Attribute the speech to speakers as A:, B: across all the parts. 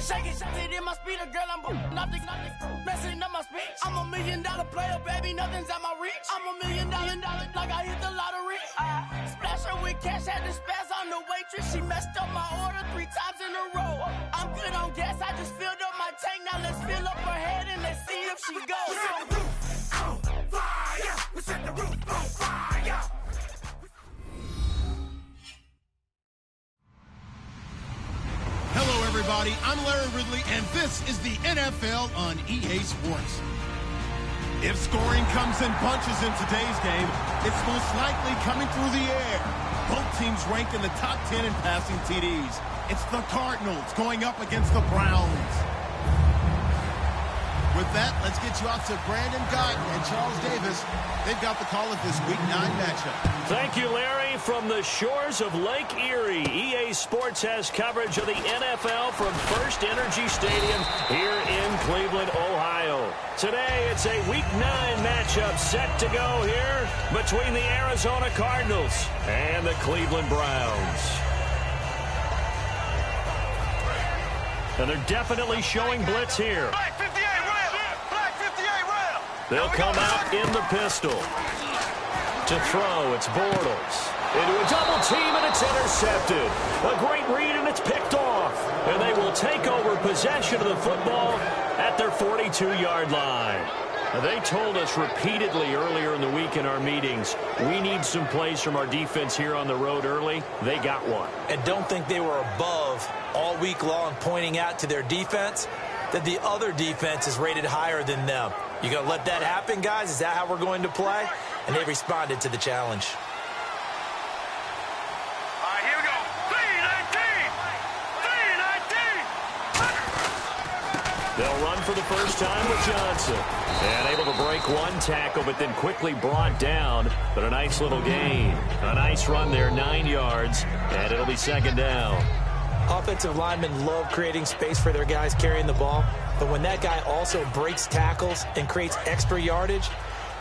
A: Shake it in my speed, girl, I'm nothing, messing up my speech. I'm $1 million player, baby, nothing's at my reach. I'm $1 million, like I hit the lottery. Splash her with cash, had to spaz on the waitress. She messed up my order 3 times in a row. I'm good on gas, I just filled up my tank. Now let's fill up her head and let's see if she goes.
B: We set the roof on fire. We set the roof on fire.
C: Hello, everybody. I'm Larry Ridley, and this is the NFL on EA Sports. If scoring comes in bunches in today's game, it's most likely coming through the air. Both teams ranked in the top 10 in passing TDs. It's the Cardinals going up against the Browns. With that, let's get you off to Brandon Guyton and Charles Davis. They've got the call of this Week 9 matchup.
D: Thank you, Larry. From the shores of Lake Erie, EA Sports has coverage of the NFL from First Energy Stadium here in Cleveland, Ohio. Today, it's a Week 9 matchup set to go here between the Arizona Cardinals and the Cleveland Browns. And they're definitely showing blitz here.
B: Black 58 rail. Black 58 rail.
D: They'll come out in the pistol. To throw, it's Bortles. Into a double team, and it's intercepted. A great read, and it's picked off. And they will take over possession of the football at their 42-yard line. Now, they told us repeatedly earlier in the week in our meetings, we need some plays from our defense here on the road early. They got one.
E: And don't think they were above all week long pointing out to their defense that the other defense is rated higher than them. You going to let that happen, guys? Is that how we're going to play? And they responded to the challenge.
B: All right, here we go. 3-19.
D: They'll run for the first time with Johnson. And able to break one tackle, but then quickly brought down. But a nice little gain. A nice run there, 9 yards. And it'll be second down.
E: Offensive linemen love creating space for their guys carrying the ball. But when that guy also breaks tackles and creates extra yardage,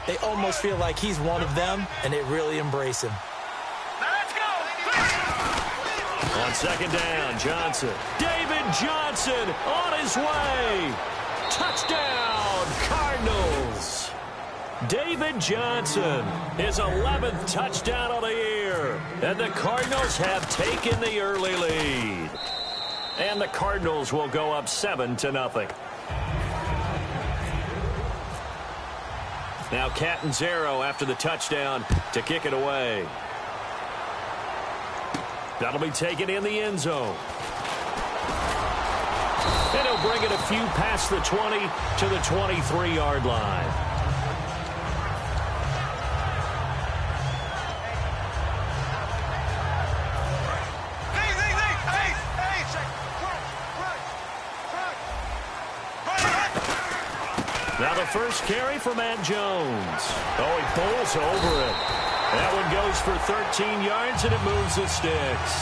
E: they almost feel like he's one of them, and they really embrace him.
B: Now let's go.
D: On second down, Johnson. David Johnson on his way. Touchdown, Cardinals. David Johnson, his 11th touchdown of the year. And the Cardinals have taken the early lead. And the Cardinals will go up 7-0. Now Catanzaro after the touchdown to kick it away. That'll be taken in the end zone. And he'll bring it a few past the 20 to the 23-yard line. Now the first carry for Matt Jones. Oh, he bowls over it. That one goes for 13 yards, and it moves the sticks.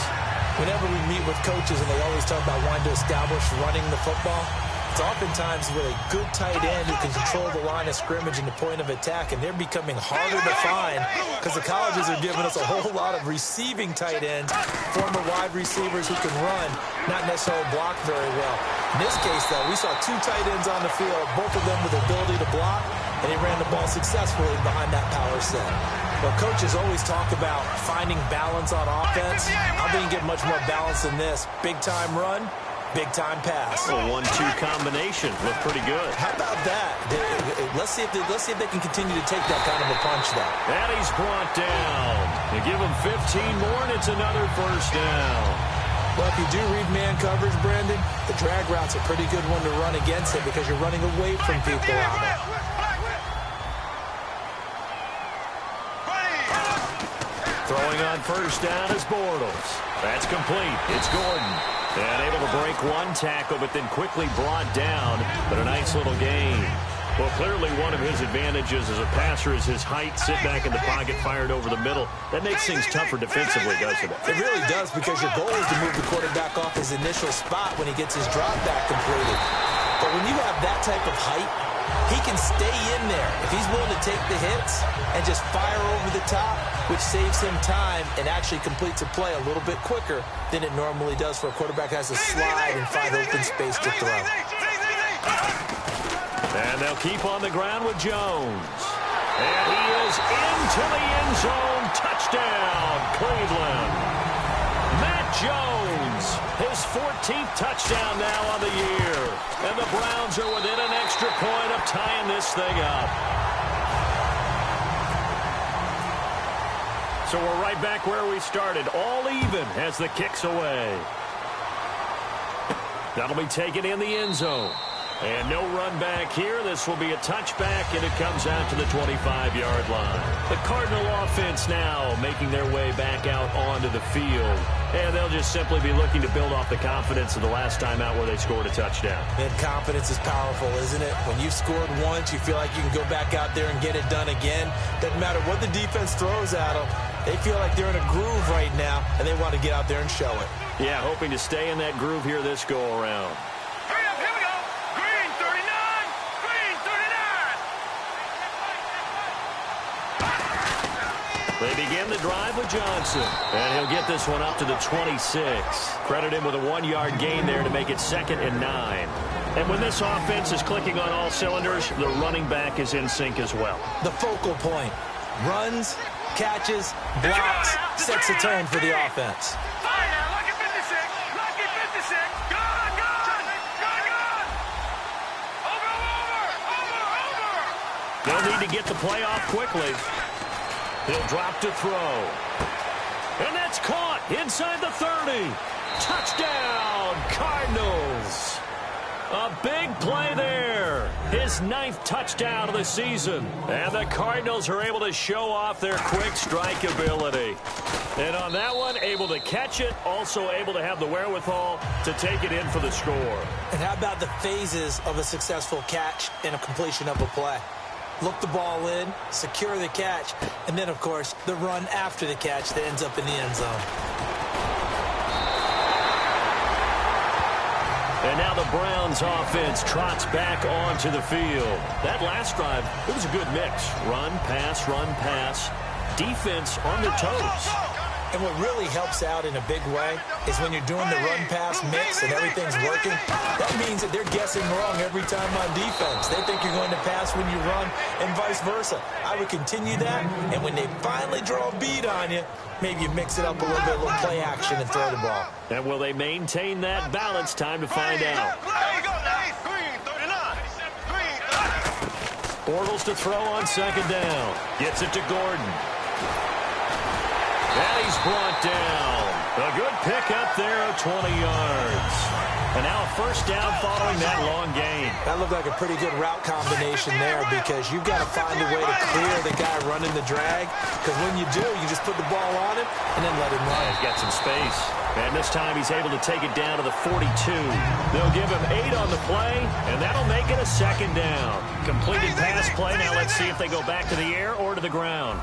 E: Whenever we meet with coaches and they always talk about wanting to establish running the football, it's oftentimes with a good tight end who can control the line of scrimmage and the point of attack, and they're becoming harder to find because the colleges are giving us a whole lot of receiving tight ends, former wide receivers who can run, not necessarily block very well. In this case, though, we saw 2 tight ends on the field, both of them with the ability to block, and he ran the ball successfully behind that power set. Well, coaches always talk about finding balance on offense. I'm going to get much more balance than this. Big-time run, big-time pass.
D: A 1-2 combination looked pretty good.
E: How about that? Let's see if they can continue to take that kind of a punch, though.
D: And he's brought down. You give him 15 more, and it's another first down.
E: Well, if you do read man coverage, Brandon, the drag route's a pretty good one to run against it because you're running away from people on it.
D: Throwing on first down is Bortles. That's complete. It's Gordon. And able to break one tackle, but then quickly brought down. But a nice little gain. Well, clearly one of his advantages as a passer is his height. Sit back in the pocket, fired over the middle. That makes things tougher defensively, doesn't it?
E: It really does, because your goal is to move the quarterback off his initial spot when he gets his drop back completed. But when you have that type of height he can stay in there. If he's willing to take the hits and just fire over the top, which saves him time and actually completes a play a little bit quicker than it normally does for a quarterback that has to slide and find open space to throw.
D: And they'll keep on the ground with Jones. And he is into the end zone. Touchdown, Cleveland. Matt Jones, his 14th touchdown now on the year. And the Browns are within an extra point of tying this thing up. So we're right back where we started, all even as the kick's away. That'll be taken in the end zone. And no run back here. This will be a touchback, and it comes out to the 25-yard line. The Cardinal offense now making their way back out onto the field. And they'll just simply be looking to build off the confidence of the last time out where they scored a touchdown.
E: And confidence is powerful, isn't it? When you've scored once, you feel like you can go back out there and get it done again. Doesn't matter what the defense throws at them. They feel like they're in a groove right now, and they want to get out there and show it.
D: Yeah, hoping to stay in that groove here this go-around. They begin the drive with Johnson, and he'll get this one up to the 26. Credit him with a 1-yard gain there to make it 2nd and 9. And when this offense is clicking on all cylinders, the running back is in sync as well.
E: The focal point. Runs, catches, blocks, sets the tone for the offense.
D: They'll need to get the play off quickly. He'll drop to throw. And that's caught inside the 30. Touchdown, Cardinals. A big play there. His 9th touchdown of the season. And the Cardinals are able to show off their quick strike ability. And on that one, able to catch it, also able to have the wherewithal to take it in for the score.
E: And how about the phases of a successful catch and a completion of a play? Look the ball in, secure the catch, and then, of course, the run after the catch that ends up in the end zone.
D: And now the Browns offense trots back onto the field. That last drive, it was a good mix. Run, pass, defense on their toes.
E: And what really helps out in a big way is when you're doing the run-pass mix and everything's working, that means that they're guessing wrong every time on defense. They think you're going to pass when you run and vice versa. I would continue that, and when they finally draw a beat on you, maybe you mix it up a little bit, a little play action and throw the ball.
D: And will they maintain that balance? Time to find out. Bortles to throw on 2nd down. Gets it to Gordon. And he's brought down. A good pickup there of 20 yards. And now a 1st down following that long gain.
E: That looked like a pretty good route combination there because you've got to find a way to clear the guy running the drag. Because when you do, you just put the ball on him and then let him run.
D: He's got some space. And this time he's able to take it down to the 42. They'll give him 8 on the play, and that'll make it a 2nd down. Completed pass play. Now let's see if they go back to the air or to the ground.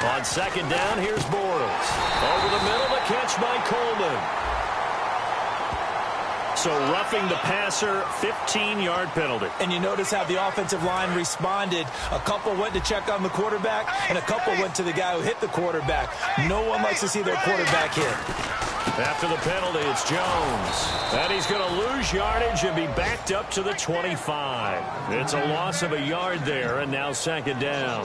D: On 2nd down, here's Bortles. Over the middle, the catch by Coleman. So roughing the passer, 15-yard penalty.
E: And you notice how the offensive line responded. A couple went to check on the quarterback, and a couple went to the guy who hit the quarterback. No one likes to see their quarterback hit.
D: After the penalty, it's Jones. And he's going to lose yardage and be backed up to the 25. It's a loss of a yard there, and now 2nd down.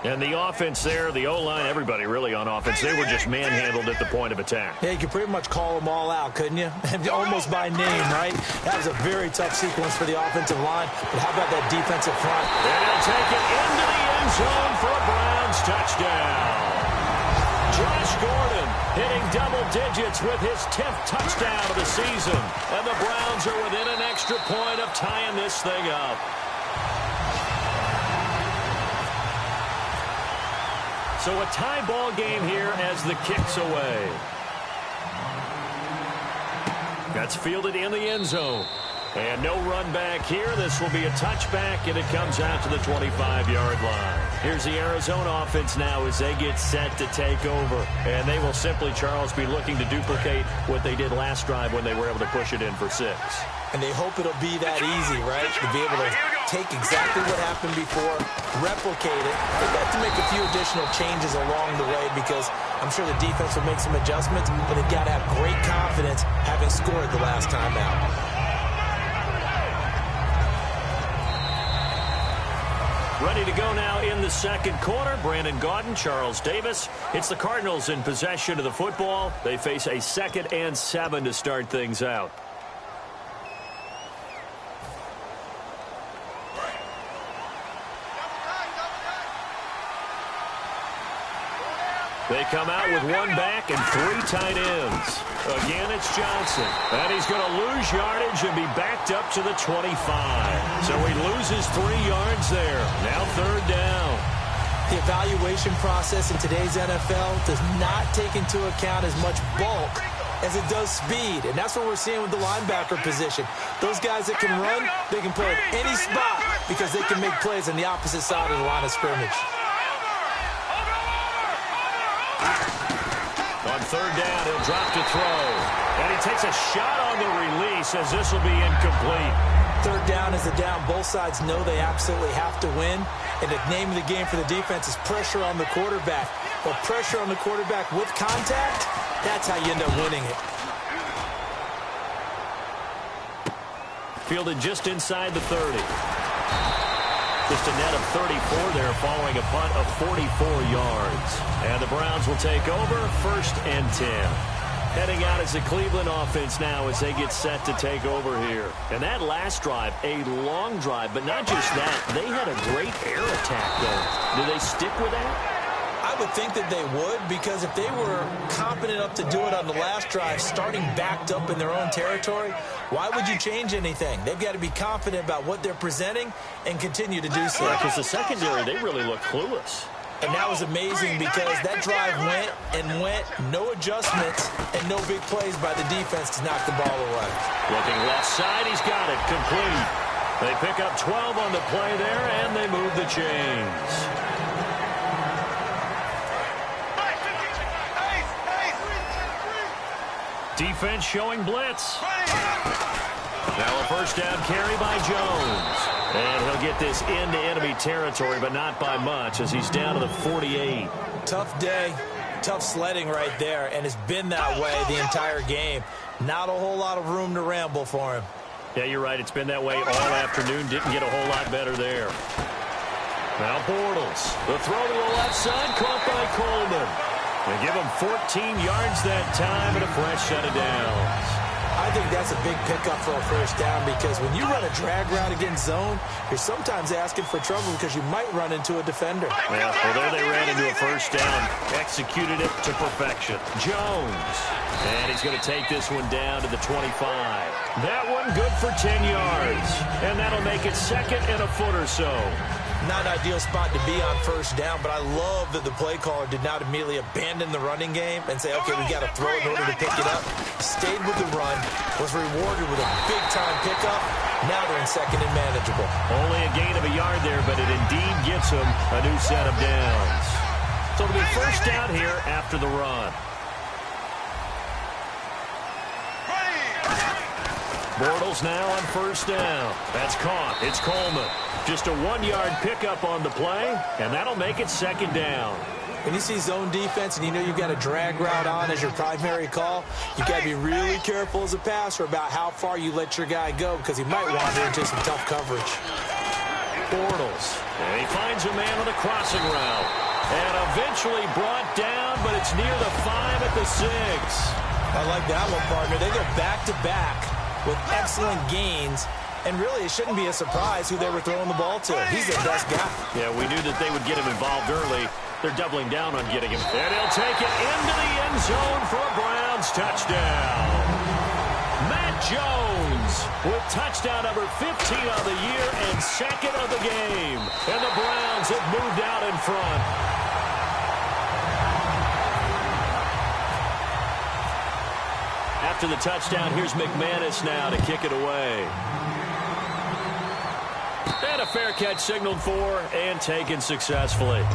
D: And the offense there, the O-line, everybody really on offense, they were just manhandled at the point of attack.
E: Yeah, you could pretty much call them all out, couldn't you? Almost by name, right? That was a very tough sequence for the offensive line. But how about that defensive front?
D: And he'll take it into the end zone for a Browns touchdown. Josh Gordon hitting double digits with his 10th touchdown of the season. And the Browns are within an extra point of tying this thing up. So a tie ball game here as the kick's away. That's fielded in the end zone. And no run back here. This will be a touchback, and it comes out to the 25-yard line. Here's the Arizona offense now as they get set to take over. And they will simply, Charles, be looking to duplicate what they did last drive when they were able to push it in for 6.
E: And they hope it'll be that easy, right? To be able to take exactly what happened before, replicate it. They've got to make a few additional changes along the way because I'm sure the defense will make some adjustments, but they've got to have great confidence having scored the last time out.
D: Ready to go now in the second quarter. Brandon Gaudin, Charles Davis. It's the Cardinals in possession of the football. They face a 2nd and 7 to start things out. They come out with 1 back and 3 tight ends. Again, it's Johnson. And he's going to lose yardage and be backed up to the 25. So he loses 3 yards there. Now 3rd down.
E: The evaluation process in today's NFL does not take into account as much bulk as it does speed. And that's what we're seeing with the linebacker position. Those guys that can run, they can play at any spot because they can make plays on the opposite side of the line of scrimmage.
D: On 3rd down, he'll drop to throw. And he takes a shot on the release as this will be incomplete.
E: 3rd down is the down. Both sides know they absolutely have to win. And the name of the game for the defense is pressure on the quarterback. But pressure on the quarterback with contact, that's how you end up winning it.
D: Fielded just inside the 30. Just a net of 34 there following a punt of 44 yards. And the Browns will take over 1st and 10. Heading out as the Cleveland offense now as they get set to take over here. And that last drive, a long drive, but not just that. They had a great air attack going. Do they stick with that?
E: I would think that they would, because if they were competent enough to do it on the last drive, starting backed up in their own territory, why would you change anything? They've got to be confident about what they're presenting and continue to do so.
D: Because the secondary, they really look clueless.
E: And that was amazing because that drive went and went, no adjustments, and no big plays by the defense to knock the ball away.
D: Looking left side, he's got it, complete. They pick up 12 on the play there, and they move the chains. Defense showing blitz. Now a 1st down carry by Jones. And he'll get this into enemy territory, but not by much as he's down to the 48.
E: Tough day, tough sledding right there, and it's been that way the entire game. Not a whole lot of room to ramble for him.
D: Yeah, you're right. It's been that way all afternoon. Didn't get a whole lot better there. Now Bortles. The throw to the left side, caught by Coleman. They give him 14 yards that time and a fresh set of downs.
E: I think that's a big pickup for a 1st down because when you run a drag route against zone, you're sometimes asking for trouble because you might run into a defender.
D: Yeah, well, there they ran into a 1st down. Executed it to perfection. Jones. And he's going to take this one down to the 25. That one good for 10 yards. And that'll make it 2nd and a foot or so.
E: Not an ideal spot to be on 1st down, but I love that the play caller did not immediately abandon the running game and say, okay, we got to throw in order to pick it up. Stayed with the run, was rewarded with a big-time pickup. Now they're in 2nd and manageable.
D: Only a gain of a yard there, but it indeed gets them a new set of downs. So it'll be 1st down here after the run. Bortles now on 1st down. That's caught. It's Coleman. Just a 1-yard pickup on the play, and that'll make it 2nd down.
E: When you see zone defense and you know you've got a drag route on as your primary call, you've got to be really careful as a passer about how far you let your guy go because he might wander into some tough coverage.
D: Bortles. And he finds a man on the crossing route. And eventually brought down, but it's near the 5 at the 6.
E: I like that one, partner. They go back-to-back with excellent gains. And really, it shouldn't be a surprise who they were throwing the ball to. He's their best guy.
D: Yeah, we knew that they would get him involved early. They're doubling down on getting him. And he'll take it into the end zone for a Browns touchdown. Matt Jones with touchdown number 15 on the year and 2nd of the game. And the Browns have moved out in front. After the touchdown, here's McManus now to kick it away. And a fair catch signaled for and taken successfully.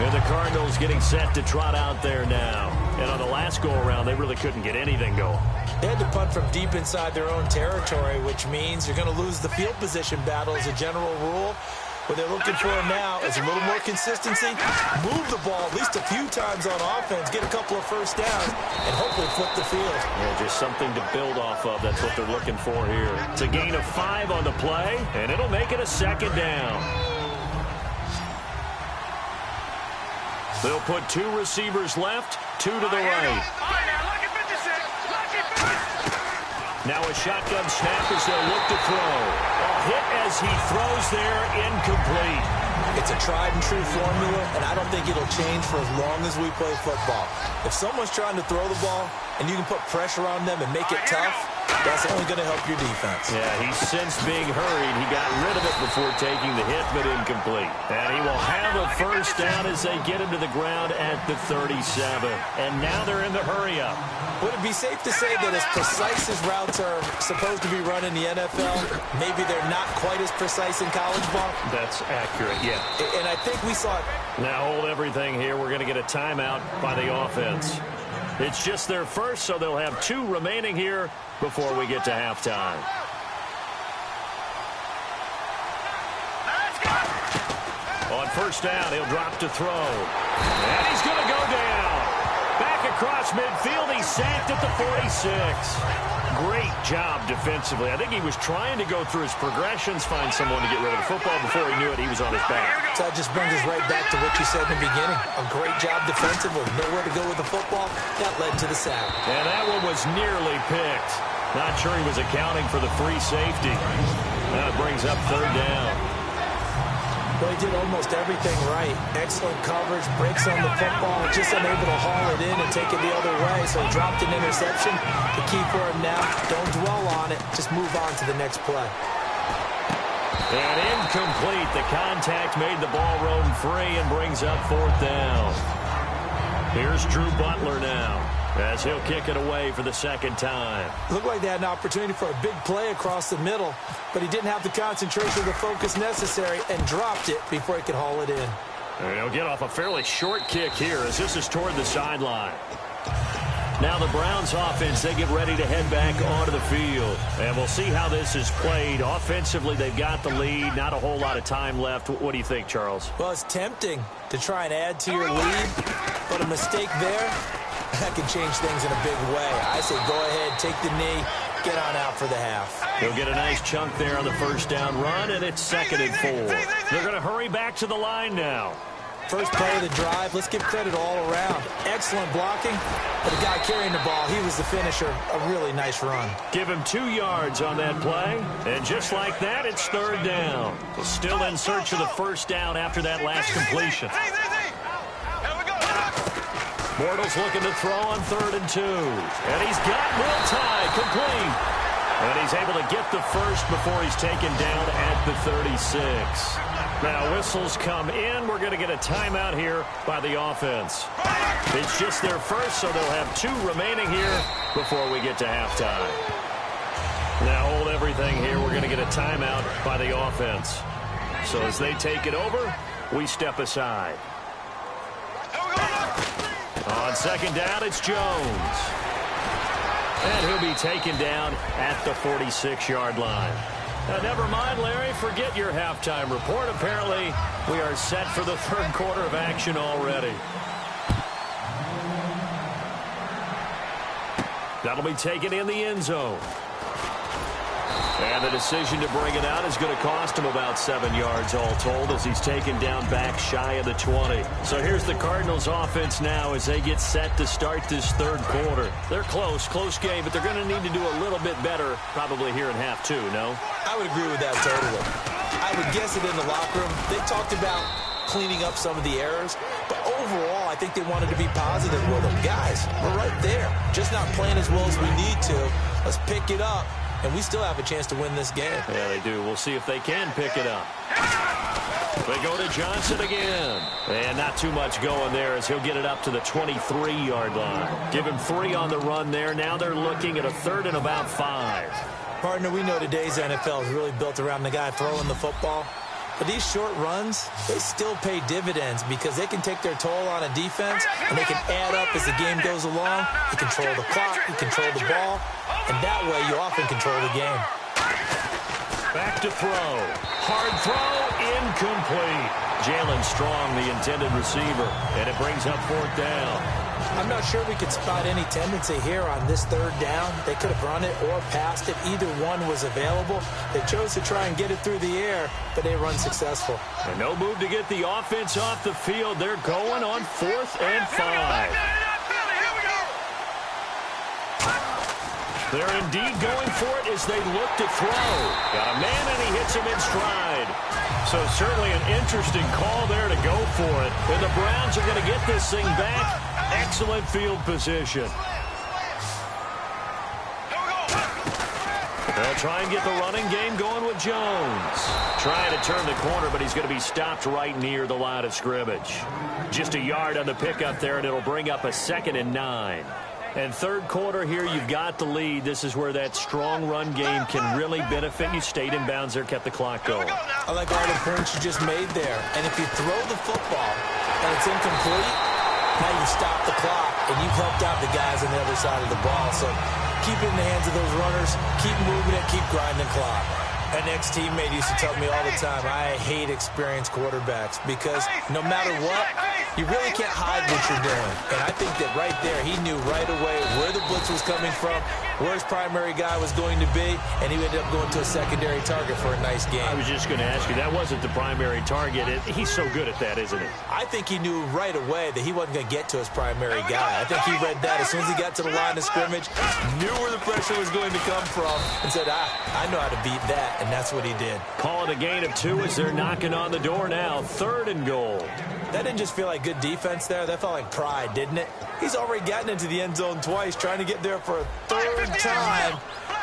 D: And the Cardinals getting set to trot out there now. And on the last go-around, they really couldn't get anything going.
E: They had to punt from deep inside their own territory, which means you're going to lose the field position battle as a general rule. What they're looking for now is a little more consistency, move the ball at least a few times on offense, get a couple of first downs, and hopefully flip the field.
D: Yeah, just something to build off of. That's what they're looking for here. It's a gain of 5 on the play, and it'll make it a second down. They'll put 2 receivers left, 2 to the right. Now a shotgun snap as they'll look to throw. A hit as he throws there, incomplete.
E: It's a tried-and-true formula, and I don't think it'll change for as long as we play football. If someone's trying to throw the ball and you can put pressure on them and make it tough, that's only going to help your defense.
D: Yeah, he sensed being hurried. He got rid of it before taking the hit, but incomplete. And he will have a first down as they get him to the ground at the 37. And now they're in the hurry-up.
E: Would it be safe to say that as precise as routes are supposed to be run in the NFL, maybe they're not quite as precise in college ball?
D: That's accurate, yeah.
E: And I think we saw it.
D: Now hold everything here. We're going to get a timeout by the offense. It's just their first, so they'll have 2 remaining here before we get to halftime. On first down, he'll drop to throw. And he's going to go down. Back across midfield, he's sacked at the 46. Great job defensively. I think he was trying to go through his progressions, find someone to get rid of the football. Before he knew it, he was on his back.
E: So that just brings us right back to what you said in the beginning. A great job defensively. Nowhere to go with the football. That led to the sack.
D: And that one was nearly picked. Not sure he was accounting for the free safety. That brings up 3rd down.
E: Well, he did almost everything right. Excellent coverage, breaks on the football, just unable to haul it in and take it the other way. So he dropped an interception. The key for him now, don't dwell on it. Just move on to the next play.
D: And incomplete. The contact made the ball roam free and brings up 4th down. Here's Drew Butler now, as he'll kick it away for the 2nd time.
E: Looked like they had an opportunity for a big play across the middle, but he didn't have the concentration or the focus necessary and dropped it before he could haul it in.
D: And he'll get off a fairly short kick here as this is toward the sideline. Now the Browns offense, they get ready to head back onto the field. And we'll see how this is played. Offensively, they've got the lead. Not a whole lot of time left. What do you think, Charles?
E: Well, it's tempting to try and add to your lead, but a mistake there, that can change things in a big way. I say go ahead, take the knee, get on out for the half.
D: He'll get a nice chunk there on the first down run, and it's 2nd and 4. They're going to hurry back to the line now.
E: First play of the drive, let's give credit all around. Excellent blocking, but the guy carrying the ball, he was the finisher. A really nice run.
D: Give him 2 yards on that play, and just like that, it's 3rd down. Still in search of the first down after that last completion. Bortles looking to throw on 3rd and 2. And he's got Will Tye complete. And he's able to get the first before he's taken down at the 36. Now whistles come in. We're going to get a timeout here by the offense. It's just their first, so they'll have 2 remaining here before we get to halftime. Now hold everything here. We're going to get a timeout by the offense. So as they take it over, we step aside. On 2nd down, it's Jones. And he'll be taken down at the 46-yard line. Now, never mind, Larry, forget your halftime report. Apparently, we are set for the 3rd quarter of action already. That'll be taken in the end zone. And the decision to bring it out is going to cost him about 7 yards all told as he's taken down back shy of the 20. So here's the Cardinals offense now as they get set to start this 3rd quarter. They're close game, but they're going to need to do a little bit better probably here in half 2, no?
E: I would agree with that totally. I would guess it in the locker room. They talked about cleaning up some of the errors, but overall I think they wanted to be positive with them. Guys, we're right there. Just not playing as well as we need to. Let's pick it up. And we still have a chance to win this game.
D: Yeah, they do. We'll see if they can pick it up. They go to Johnson again. And not too much going there as he'll get it up to the 23-yard line. Give him 3 on the run there. Now they're looking at a 3rd and about 5.
E: Partner, we know today's NFL is really built around the guy throwing the football. But these short runs, they still pay dividends because they can take their toll on a defense, and they can add up as the game goes along. You control the clock, you control the ball, and that way you often control the game.
D: Back to throw. Hard throw, incomplete. Jalen Strong, the intended receiver, and it brings up 4th down.
E: I'm not sure we could spot any tendency here on this 3rd down. They could have run it or passed it. Either one was available. They chose to try and get it through the air, but they run successful.
D: And no move to get the offense off the field. They're going on 4th and 5. They're indeed going for it as they look to throw. Got a man, and he hits him in stride. So certainly an interesting call there to go for it. And the Browns are going to get this thing back. Excellent field position. They'll try and get the running game going with Jones. Trying to turn the corner, but he's going to be stopped right near the line of scrimmage. Just a yard on the pickup there, and it'll bring up a 2nd and 9. And 3rd quarter here, you've got the lead. This is where that strong run game can really benefit. You stayed in bounds there, kept the clock going.
E: I like all the points you just made there. And if you throw the football and it's incomplete, now you stop the clock, and you've helped out the guys on the other side of the ball. So keep it in the hands of those runners, keep moving it, keep grinding the clock. An ex-teammate used to tell me all the time, I hate experienced quarterbacks because no matter what, you really can't hide what you're doing. And I think that right there, he knew right away where the blitz was coming from, where his primary guy was going to be, and he ended up going to a secondary target for a nice game.
D: I was just going to ask you, that wasn't the primary target. He's so good at that, isn't he?
E: I think he knew right away that he wasn't going to get to his primary guy. I think he read that as soon as he got to the line of scrimmage, knew where the pressure was going to come from, and said, I know how to beat that. And that's what he did.
D: Call it a gain of 2 as they're knocking on the door now. 3rd and goal.
E: That didn't just feel like good defense there. That felt like pride, didn't it? He's already gotten into the end zone twice, trying to get there for a 3rd time.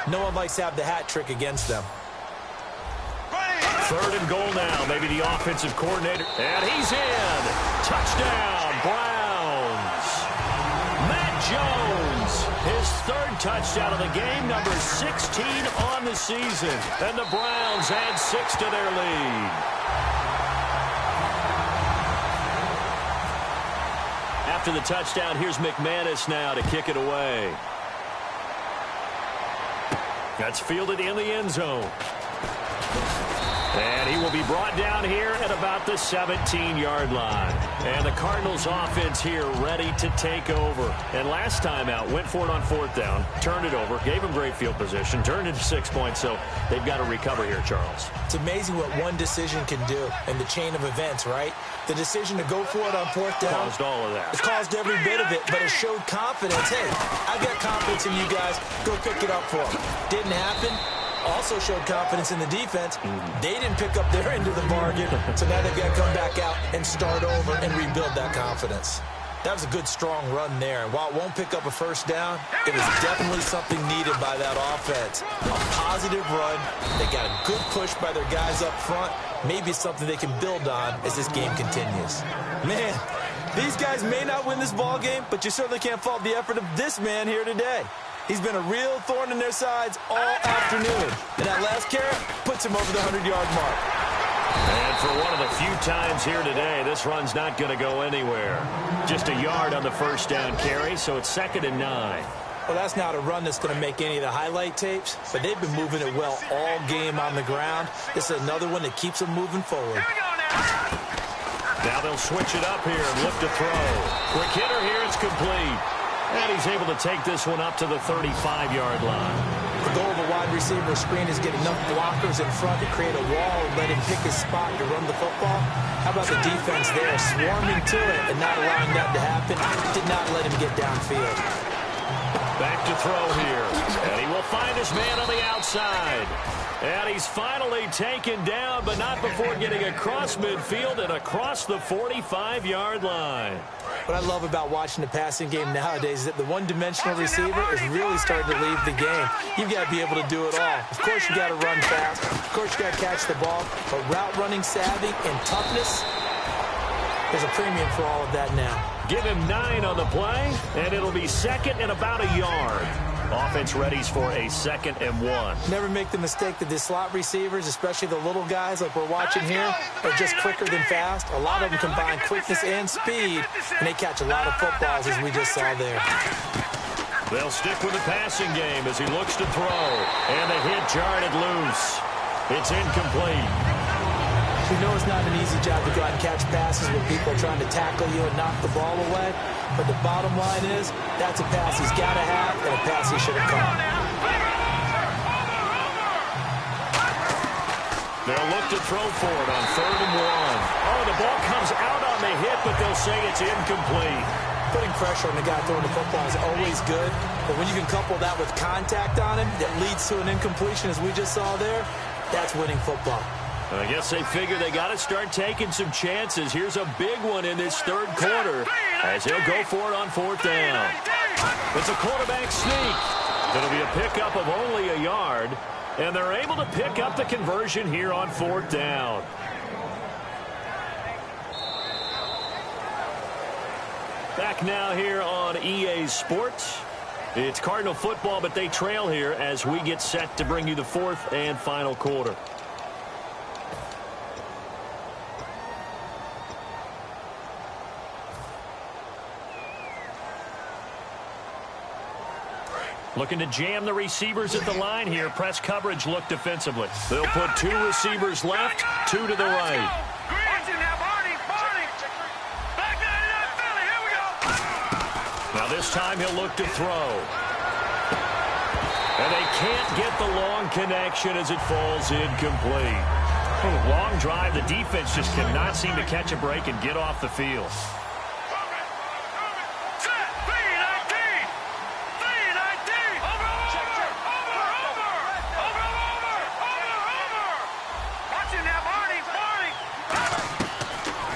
E: No one likes to have the hat trick against them.
D: 3rd and goal now. Maybe the offensive coordinator. And he's in. Touchdown, Browns. Matt Jones, his 3rd touchdown of the game, number 16 on the season. And the Browns add 6 to their lead. After the touchdown, here's McManus now to kick it away. That's fielded in the end zone. And he will be brought down here at about the 17-yard line. And the Cardinals offense here ready to take over. And last time out, went for it on 4th down, turned it over, gave him great field position, turned it to 6 points. So they've got to recover here, Charles.
E: It's amazing what one decision can do in the chain of events, right? The decision to go for it on 4th down
D: caused all of that.
E: It's caused every bit of it, but it showed confidence. Hey, I've got confidence in you guys. Go pick it up for them. Didn't happen. Also showed confidence in the defense. They didn't pick up their end of the bargain, so now they've got to come back out and start over and rebuild that confidence. That was a good, strong run there. And while it won't pick up a 1st down, it was definitely something needed by that offense. A positive run. They got a good push by their guys up front. Maybe something they can build on as this game continues. Man, these guys may not win this ball game, but you certainly can't fault the effort of this man here today. He's been a real thorn in their sides all afternoon. And that last carry puts him over the 100-yard mark.
D: And for one of the few times here today, this run's not going to go anywhere. Just a yard on the 1st down carry, so it's 2nd and 9.
E: Well, that's not a run that's going to make any of the highlight tapes, but they've been moving it well all game on the ground. This is another one that keeps them moving forward.
D: Now they'll switch it up here and look to throw. Quick hitter here, it's complete. And he's able to take this one up to the 35-yard line.
E: The goal of a wide receiver screen is get enough blockers in front to create a wall and let him pick his spot to run the football. How about the defense there, swarming to it and not allowing that to happen? Did not let him get downfield.
D: Back to throw here. And he will find his man on the outside. And he's finally taken down, but not before getting across midfield and across the 45-yard line.
E: What I love about watching the passing game nowadays is that the one-dimensional receiver is really starting to leave the game. You've got to be able to do it all. Of course, you got to run fast. Of course, you got to catch the ball. But route running savvy and toughness, there's a premium for all of that now.
D: Give him 9 on the play, and it'll be 2nd and about a yard. Offense readies for a 2nd and 1.
E: Never make the mistake that the slot receivers, especially the little guys like we're watching here, are just quicker than fast. A lot of them combine quickness and speed, and they catch a lot of footballs, as we just saw there.
D: They'll stick with the passing game as he looks to throw. And the hit jarred it loose. It's incomplete.
E: We know it's not an easy job to go out and catch passes when people are trying to tackle you and knock the ball away. But the bottom line is, that's a pass he's got to have and a pass he should have caught.
D: They'll look to throw for it on 3rd and 1. Oh, the ball comes out on the hit, but they'll say it's incomplete.
E: Putting pressure on the guy throwing the football is always good, but when you can couple that with contact on him that leads to an incompletion, as we just saw there, that's winning football.
D: I guess they figure they got to start taking some chances. Here's a big one in this 3rd quarter as he'll go for it on 4th down. It's a quarterback sneak. It'll be a pickup of only a yard, and they're able to pick up the conversion here on 4th down. Back now here on EA Sports. It's Cardinal football, but they trail here as we get set to bring you the 4th and final quarter. Looking to jam the receivers at the line here. Press coverage look defensively. They'll put 2 receivers left, 2 to the right. Now this time he'll look to throw. And they can't get the long connection as it falls incomplete. Long drive. The defense just cannot seem to catch a break and get off the field.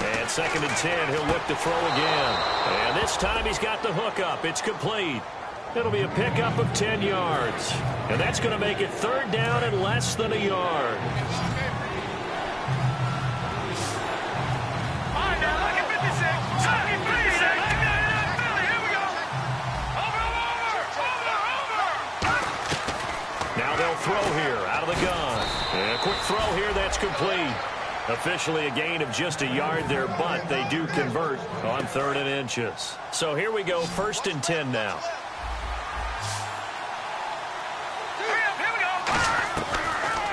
D: And 2nd and 10, he'll look to throw again. And this time he's got the hook up. It's complete. It'll be a pickup of 10 yards. And that's going to make it 3rd down and less than a yard. Now they'll throw here out of the gun. And a quick throw here, that's complete. Officially a gain of just a yard there, but they do convert on 3rd and inches. So here we go, 1st and 10 now.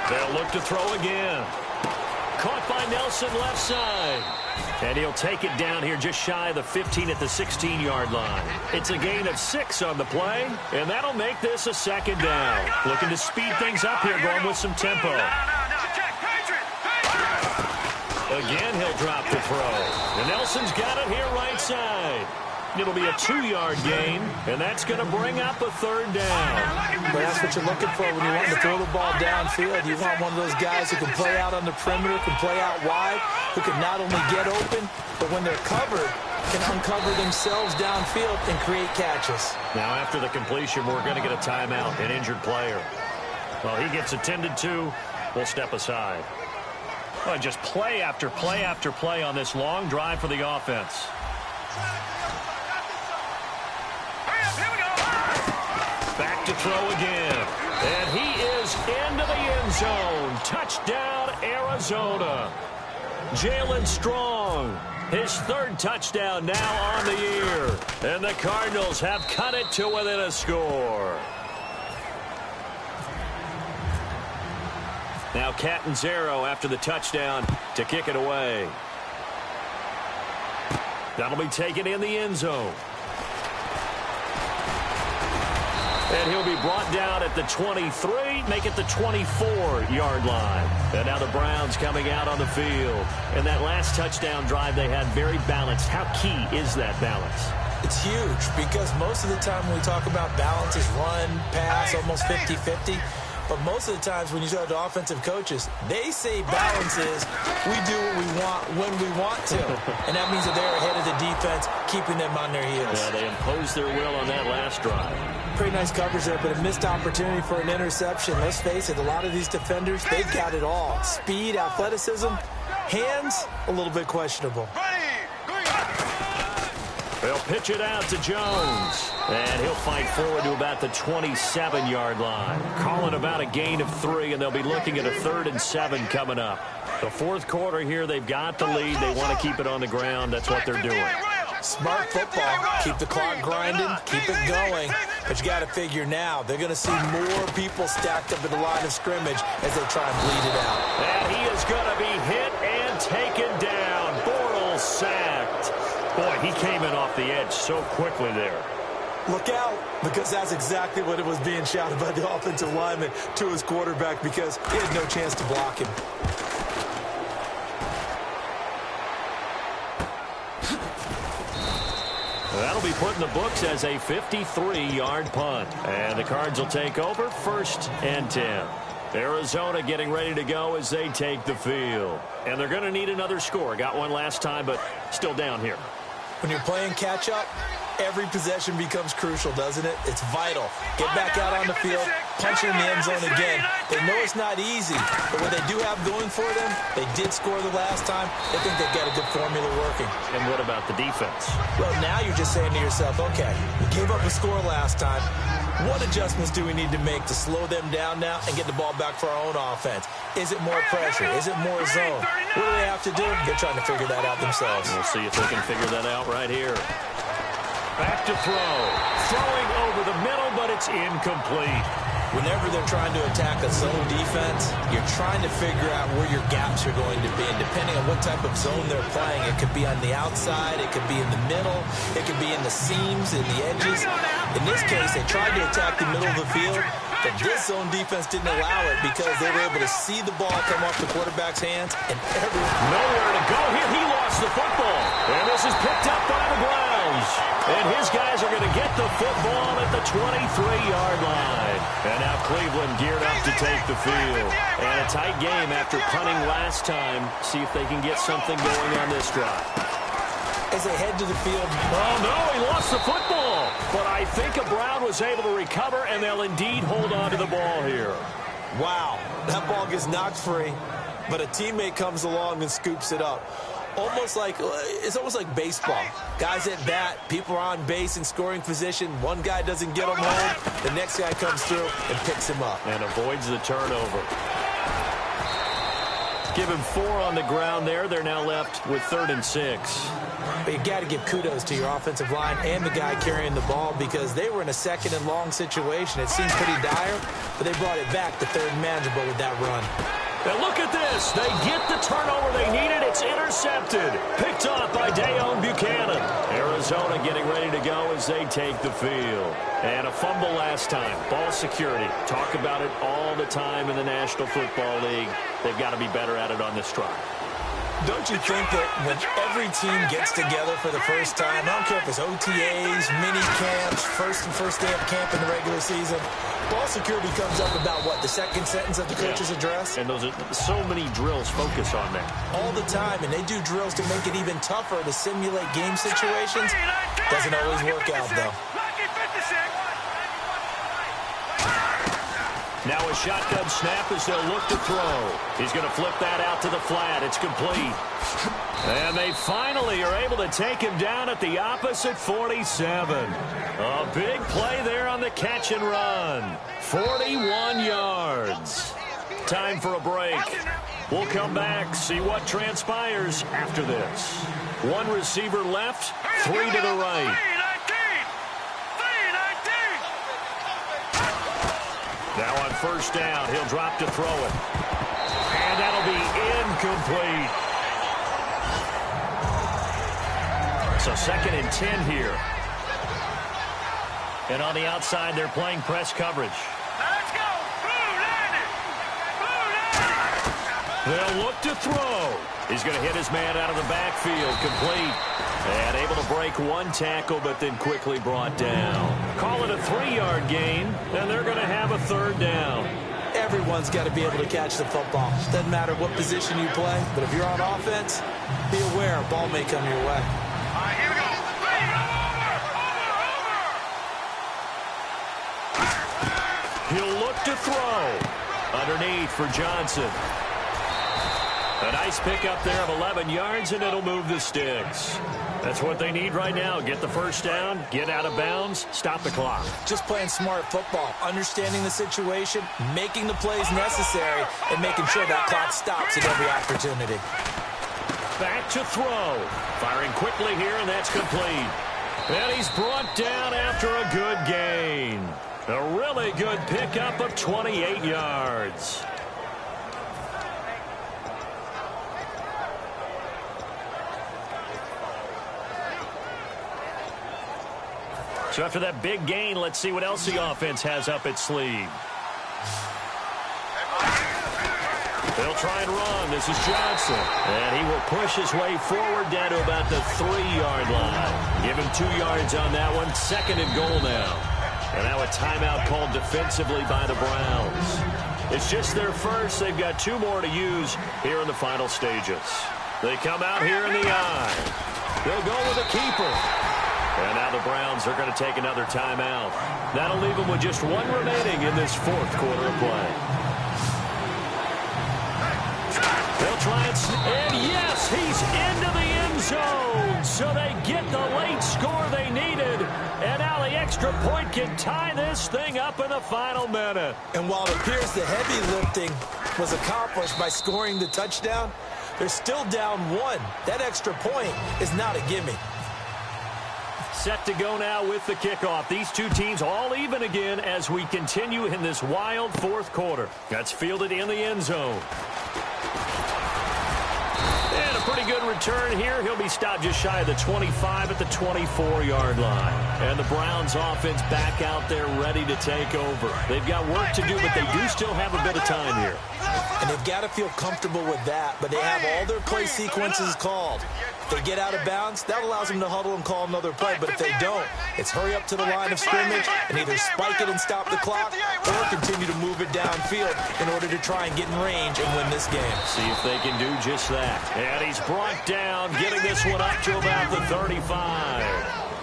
D: They'll look to throw again. Caught by Nelson left side. And he'll take it down here just shy of the 15 at the 16-yard line. It's a gain of 6 on the play, and that'll make this a 2nd down. Looking to speed things up here, going with some tempo. Again, he'll drop the throw. And Nelson's got it here right side. It'll be a 2-yard gain, and that's going to bring up a 3rd down.
E: But that's what you're looking for when you want to throw the ball downfield. You want one of those guys who can play out on the perimeter, can play out wide, who can not only get open, but when they're covered, can uncover themselves downfield and create catches.
D: Now, after the completion, we're going to get a timeout, an injured player. Well, he gets attended to. We'll step aside. Well, just play after play after play on this long drive for the offense. Back to throw again. And he is into the end zone. Touchdown, Arizona. Jalen Strong, his 3rd touchdown now on the year. And the Cardinals have cut it to within a score. Now Catanzaro after the touchdown to kick it away. That'll be taken in the end zone. And he'll be brought down at the 23, make it the 24-yard line. And now the Browns coming out on the field. And that last touchdown drive they had very balanced. How key is that balance?
E: It's huge because most of the time when we talk about balance is run, pass, almost 50-50. But most of the times when you talk to offensive coaches, they say balance is we do what we want when we want to. And that means that they're ahead of the defense, keeping them on their heels.
D: Yeah, they imposed their will on that last drive.
E: Pretty nice coverage there, but a missed opportunity for an interception. Let's face it, a lot of these defenders, they've got it all. Speed, athleticism, hands, a little bit questionable.
D: They'll pitch it out to Jones. And he'll fight forward to about the 27-yard line. Calling about a gain of 3, and they'll be looking at a 3rd and 7 coming up. The fourth quarter here, they've got the lead. They want to keep it on the ground. That's what they're doing.
E: Smart football. Keep the clock grinding. Keep it going. But you got to figure now, they're going to see more people stacked up at the line of scrimmage as they try and bleed it out.
D: And he is going to be hit and taken down. Bortles sacked. Boy, he came in off the edge so quickly there.
E: Look out, because that's exactly what it was being shouted by the offensive lineman to his quarterback, because he had no chance to block him.
D: That'll be put in the books as a 53-yard punt. And the Cards will take over 1st and 10. Arizona getting ready to go as they take the field. And they're going to need another score. Got one last time, but still down here.
E: When you're playing catch-up, every possession becomes crucial, doesn't it? It's vital. Get back out on the field, punch in the end zone again. They know it's not easy, but what they do have going for them, they did score the last time. They think they've got a good formula working.
D: And what about the defense?
E: Well, now you're just saying to yourself, okay, we gave up a score last time. What adjustments do we need to make to slow them down now and get the ball back for our own offense? Is it more pressure? Is it more zone? What do they have to do? They're trying to figure that out themselves.
D: We'll see if they can figure that out right here. Back to throw. Throwing over the middle, but it's incomplete.
E: Whenever they're trying to attack a zone defense, you're trying to figure out where your gaps are going to be. And depending on what type of zone they're playing, it could be on the outside, it could be in the middle, it could be in the seams, in the edges. In this case, they tried to attack the middle of the field, but this zone defense didn't allow it because they were able to see the ball come off the quarterback's hands. And
D: nowhere to go here. He lost the football. And this is picked up by the Browns. And his guys are going to get the football at the 23-yard line. And now Cleveland geared up to take the field. And a tight game after punting last time. See if they can get something going on this drive.
E: As they head to the field.
D: Oh, no, he lost the football. But I think a Brown was able to recover, and they'll indeed hold on to the ball here.
E: Wow, that ball gets knocked free, but a teammate comes along and scoops it up. It's almost like baseball. Guys at bat, people are on base in scoring position. One guy doesn't get him home. The next guy comes through and picks him up.
D: And avoids the turnover. Give him 4 on the ground there. They're now left with 3rd and 6.
E: But you got to give kudos to your offensive line and the guy carrying the ball because they were in a 2nd and long situation. It seemed pretty dire, but they brought it back to 3rd and manageable with that run.
D: And look at this. They get the turnover they needed. It's intercepted. Picked off by Dayon Buchanan. Arizona getting ready to go as they take the field. And a fumble last time. Ball security. Talk about it all the time in the National Football League. They've got to be better at it on this drive.
E: Don't you think that when every team gets together for the first time, I don't care if it's OTAs, mini camps, first day of camp in the regular season, ball security comes up about, what, the 2nd sentence of the coach's address?
D: And those are so many drills focus on that.
E: All the time, and they do drills to make it even tougher to simulate game situations. Doesn't always work out, though.
D: Now a shotgun snap as they'll look to throw. He's going to flip that out to the flat. It's complete. And they finally are able to take him down at the opposite 47. A big play there on the catch and run. 41 yards. Time for a break. We'll come back, see what transpires after this. 1 receiver left, 3 to the right. Now on 1st down, he'll drop to throw it. And that'll be incomplete. So 2nd and 10 here. And on the outside, they're playing press coverage.
B: Let's go.
D: They'll look to throw. He's going to hit his man out of the backfield. Complete. And able to break 1 tackle, but then quickly brought down. Call it a 3-yard gain, and they're going to have a 3rd down.
E: Everyone's got to be able to catch the football. Doesn't matter what position you play, but if you're on offense, be aware a ball may come your way.
B: All right, here we go.
D: He'll look to throw. Underneath for Johnson. A nice pickup there of 11 yards, and it'll move the sticks. That's what they need right now. Get the first down, get out of bounds, stop the clock.
E: Just playing smart football, understanding the situation, making the plays necessary, and making sure that clock stops at every opportunity.
D: Back to throw. Firing quickly here, and that's complete. And he's brought down after a good gain. A really good pickup of 28 yards. So after that big gain, let's see what else the offense has up its sleeve. They'll try and run. This is Johnson. And he will push his way forward down to about the 3-yard line. Give him 2 yards on that one. 2nd and goal now. And now a timeout called defensively by the Browns. It's just their first. They've got 2 more to use here in the final stages. They come out here in the eye. They'll go with a keeper. And now the Browns are going to take another timeout. That'll leave them with just 1 remaining in this 4th quarter of play. They'll try and yes, he's into the end zone. So they get the late score they needed. And now the extra point can tie this thing up in the final minute.
E: And while it appears the heavy lifting was accomplished by scoring the touchdown, they're still down 1. That extra point is not a gimme.
D: Set to go now with the kickoff. These 2 teams all even again as we continue in this wild 4th quarter. That's fielded in the end zone. And a pretty good return here. He'll be stopped just shy of the 25 at the 24-yard line. And the Browns offense back out there ready to take over. They've got work to do, but they do still have a bit of time here.
E: And they've got to feel comfortable with that, but they have all their play sequences called. If they get out of bounds, that allows them to huddle and call another play. But if they don't, it's hurry up to the line of scrimmage and either spike it and stop the clock or continue to move it downfield in order to try and get in range and win this game.
D: See if they can do just that. And he's brought down, getting this one up to about the 35.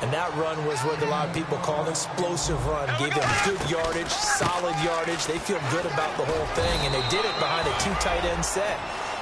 E: And that run was what a lot of people call an explosive run. Gave them good yardage, solid yardage. They feel good about the whole thing, and they did it behind a 2 tight end set.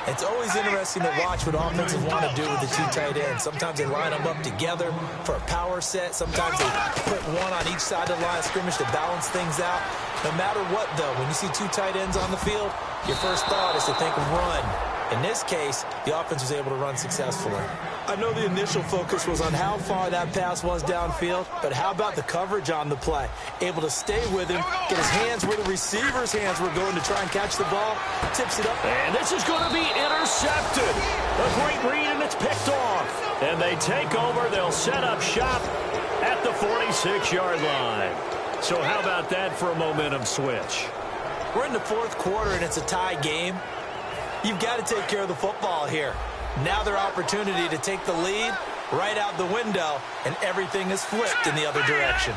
E: It's always interesting to watch what offenses want to do with the 2 tight ends. Sometimes they line them up together for a power set. Sometimes they put 1 on each side of the line of scrimmage to balance things out. No matter what, though, when you see 2 tight ends on the field, your first thought is to think run. In this case, the offense was able to run successfully. I know the initial focus was on how far that pass was downfield, but how about the coverage on the play? Able to stay with him, get his hands where the receiver's hands were going to try and catch the ball, tips it up.
D: And this is going to be intercepted. A great read, and it's picked off. And they take over. They'll set up shop at the 46-yard line. So how about that for a momentum switch?
E: We're in the 4th quarter, and it's a tie game. You've got to take care of the football here. Now their opportunity to take the lead right out the window, and everything is flipped in the other direction.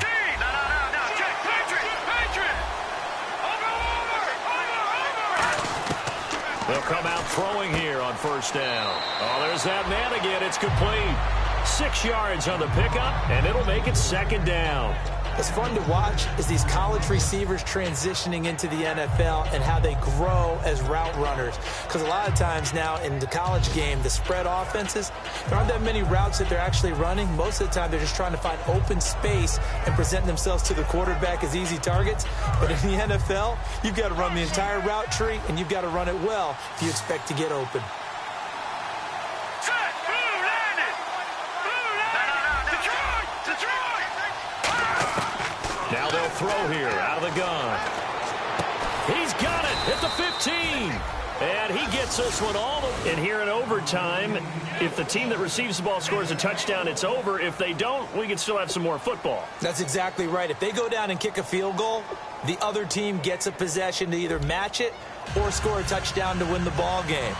D: They'll come out throwing here on first down. Oh, there's that man again. It's complete. 6 yards on the pickup, and it'll make it 2nd down.
E: What's fun to watch is these college receivers transitioning into the NFL and how they grow as route runners. Because a lot of times now in the college game, the spread offenses, there aren't that many routes that they're actually running. Most of the time, they're just trying to find open space and present themselves to the quarterback as easy targets. But in the NFL, you've got to run the entire route tree, and you've got to run it well if you expect to get open.
D: Now they'll throw here out of the gun. He's got it at the 15. And he gets this one all the way. And here in overtime, if the team that receives the ball scores a touchdown, it's over. If they don't, we can still have some more football.
E: That's exactly right. If they go down and kick a field goal, the other team gets a possession to either match it or score a touchdown to win the ball game.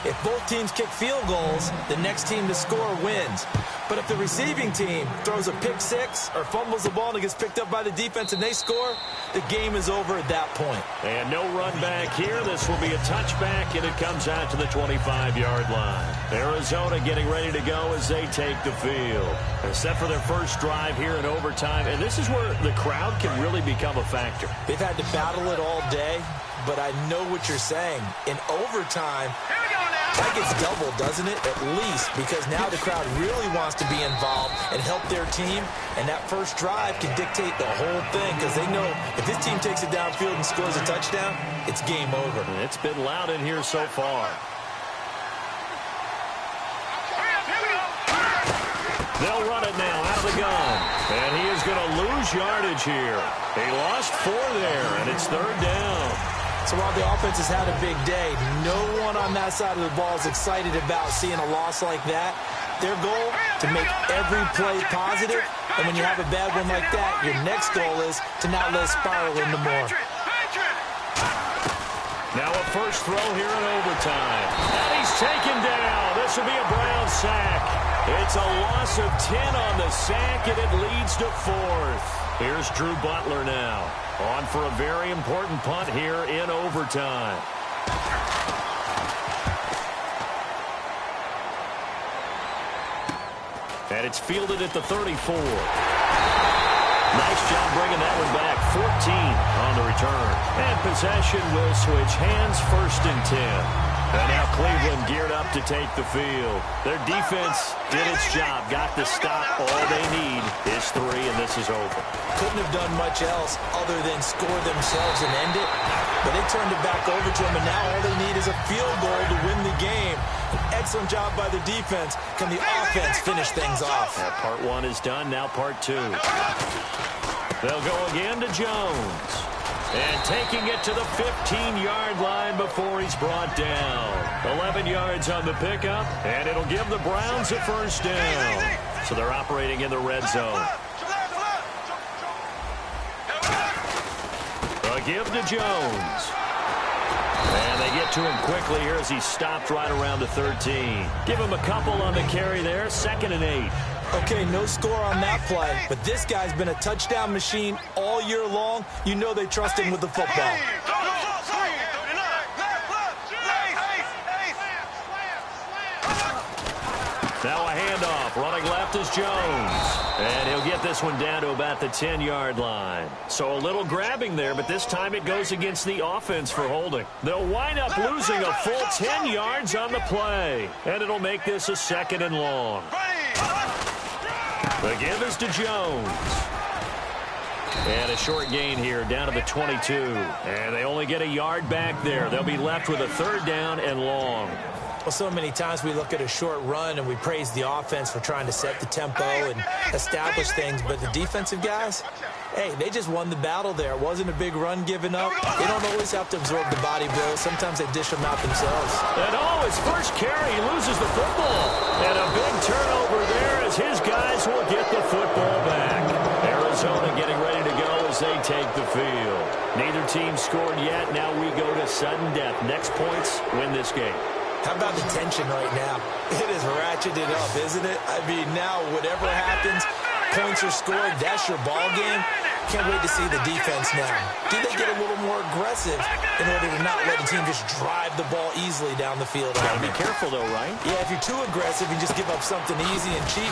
E: If both teams kick field goals, the next team to score wins. But if the receiving team throws a pick six or fumbles the ball and it gets picked up by the defense and they score, the game is over at that point.
D: And no run back here. This will be a touchback, and it comes out to the 25-yard line. Arizona getting ready to go as they take the field. They're set for their first drive here in overtime, and this is where the crowd can really become a factor.
E: They've had to battle it all day, but I know what you're saying. In overtime, That gets doubled, doesn't it? At least, because now the crowd really wants to be involved and help their team, and that first drive can dictate the whole thing because they know if this team takes it downfield and scores a touchdown, it's game over.
D: It's been loud in here so far. They'll run it now out of the gun. And he is going to lose yardage here. He lost 4 there, and it's 3rd down.
E: So while the offense has had a big day, no one on that side of the ball is excited about seeing a loss like that. Their goal, to make every play positive. And when you have a bad one like that, your next goal is to not let it spiral into more.
D: Now a first throw here in overtime. And he's taken down. This will be a Brown sack. It's a loss of 10 on the sack, and it leads to 4th. Here's Drew Butler now. On for a very important punt here in overtime. And it's fielded at the 34. Nice job bringing that one back. 14 on the return. And possession will switch hands, 1st and 10. And now Cleveland geared up to take the field. Their defense did its job, got the stop. All they need is 3, and this is over.
E: Couldn't have done much else other than score themselves and end it. But they turned it back over to them, and now all they need is a field goal to win the game. An excellent job by the defense. Can the offense finish things off?
D: Yeah, part 1 is done, now part 2. They'll go again to Jones. And taking it to the 15-yard line before he's brought down. 11 yards on the pickup, and it'll give the Browns a 1st down. So they're operating in the red zone. A give to Jones. And they get to him quickly here as he stopped right around the 13. Give him a couple on the carry there, 2nd and 8.
E: Okay, no score on that play, but this guy's been a touchdown machine all year long. You know they trust him with the football.
D: Now a handoff. Running left is Jones. And he'll get this one down to about the 10-yard line. So a little grabbing there, but this time it goes against the offense for holding. They'll wind up losing a full 10 yards on the play. And it'll make this a 2nd and long. The give is to Jones. And a short gain here down to the 22. And they only get a yard back there. They'll be left with a 3rd down and long.
E: Well, so many times we look at a short run and we praise the offense for trying to set the tempo and establish things. But the defensive guys, hey, they just won the battle there. It wasn't a big run given up. They don't always have to absorb the body blows. Sometimes they dish them out themselves.
D: And his first carry, he loses the football. And a big turnover there as his guys will get the football back. Arizona getting ready to go as they take the field. Neither team scored yet. Now we go to sudden death. Next points win this game.
E: How about the tension right now? It is ratcheted up, isn't it? I mean, now whatever happens, points are scored, that's your ball game. Can't wait to see the defense now. Do they get a little more aggressive in order to not let the team just drive the ball easily down the field?
D: Gotta be careful, though, right?
E: Yeah, if you're too aggressive, you just give up something easy and cheap.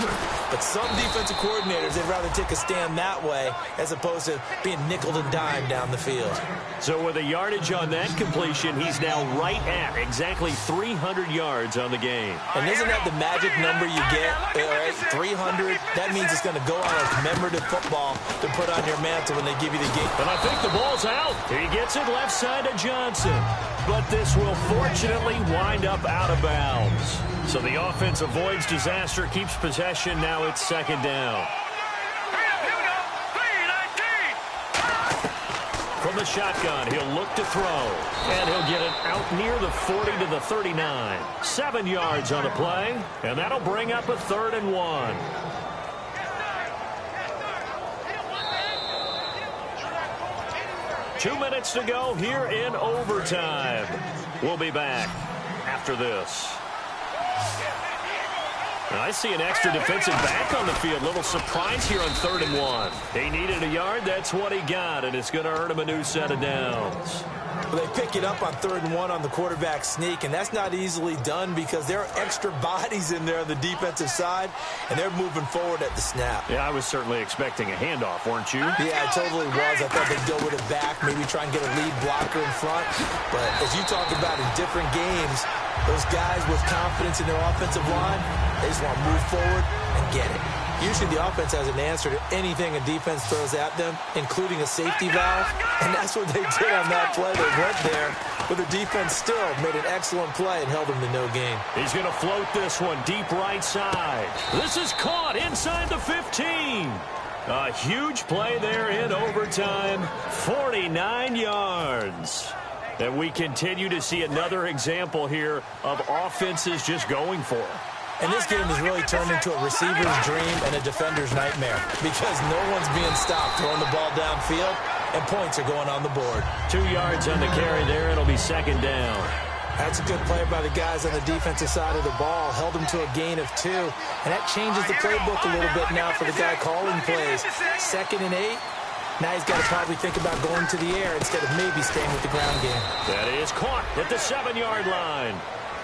E: But some defensive coordinators, they'd rather take a stand that way as opposed to being nickeled and dimed down the field.
D: So with a yardage on that completion, he's now right at exactly 300 yards on the game.
E: And isn't that the magic number you get? Right? 300, that means it's going to go on a commemorative football to put on your mantle when they give you the game.
D: And I think the ball's out. He gets it left side to Johnson. But this will fortunately wind up out of bounds. So the offense avoids disaster, keeps possession. Now it's 2nd down. From the shotgun, he'll look to throw. And he'll get it out near the 40 to the 39. 7 yards on the play. And that'll bring up a 3rd and 1. Two minutes to go here in overtime. We'll be back after this. And I see an extra defensive back on the field. Little surprise here on 3rd and 1. He needed a yard. That's what he got, and it's going to earn him a new set of downs.
E: Well, they pick it up on 3rd and 1 on the quarterback sneak, and that's not easily done because there are extra bodies in there on the defensive side, and they're moving forward at the snap.
D: Yeah, I was certainly expecting a handoff, weren't you?
E: Yeah, I totally was. I thought they'd go with it back, maybe try and get a lead blocker in front. But as you talked about in different games, Those guys with confidence in their offensive line, they just want to move forward and get it. Usually the offense has an answer to anything a defense throws at them, including a safety valve, and that's what they did on that play. They went there, but the defense still made an excellent play and held them to no gain.
D: He's going to float this one deep right side. This is caught inside the 15. A huge play there in overtime, 49 yards. And we continue to see another example here of offenses just going for it.
E: And this game has really turned into a receiver's dream and a defender's nightmare because no one's being stopped throwing the ball downfield, and points are going on the board. 2 yards on the carry there. It'll be second down. That's a good play by the guys on the defensive side of the ball. Held them to a gain of 2. And that changes the playbook a little bit now for the guy calling plays. 2nd and 8. Now he's got to probably think about going to the air instead of maybe staying with the ground game.
D: That is caught at the 7-yard line.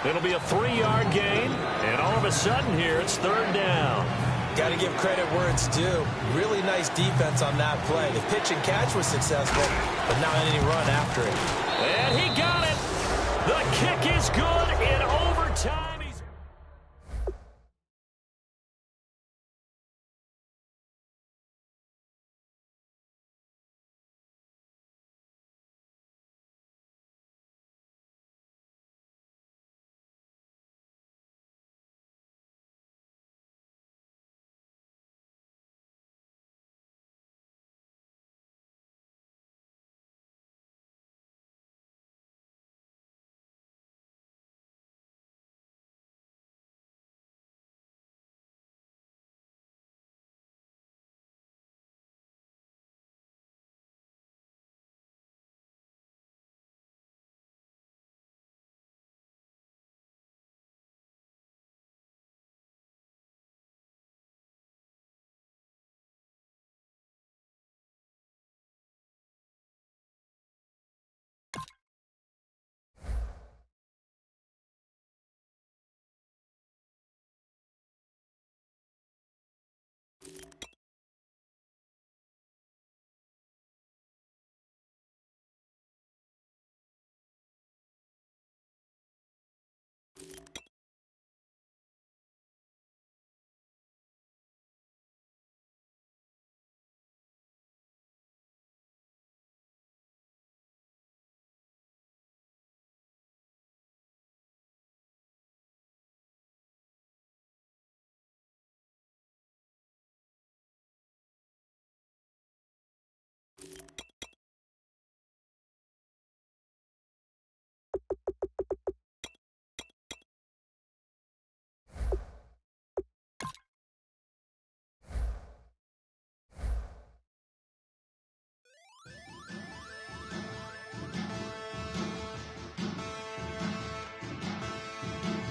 D: It'll be a 3-yard gain, and all of a sudden here it's third down.
E: Got to give credit where it's due. Really nice defense on that play. The pitch and catch was successful, but not any run after it.
D: And he got it. The kick is good in overtime.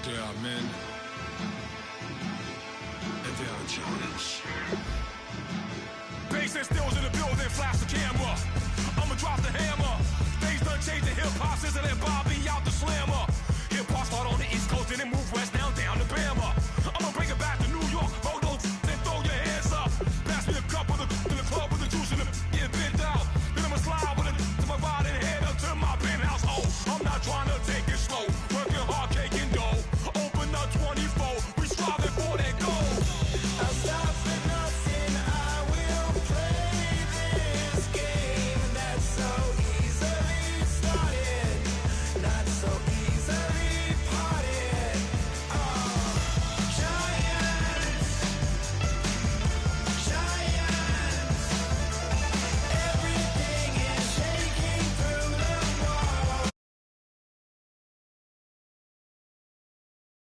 B: Yeah, man. And they're challenge. Bass and stills in the building, flash the camera.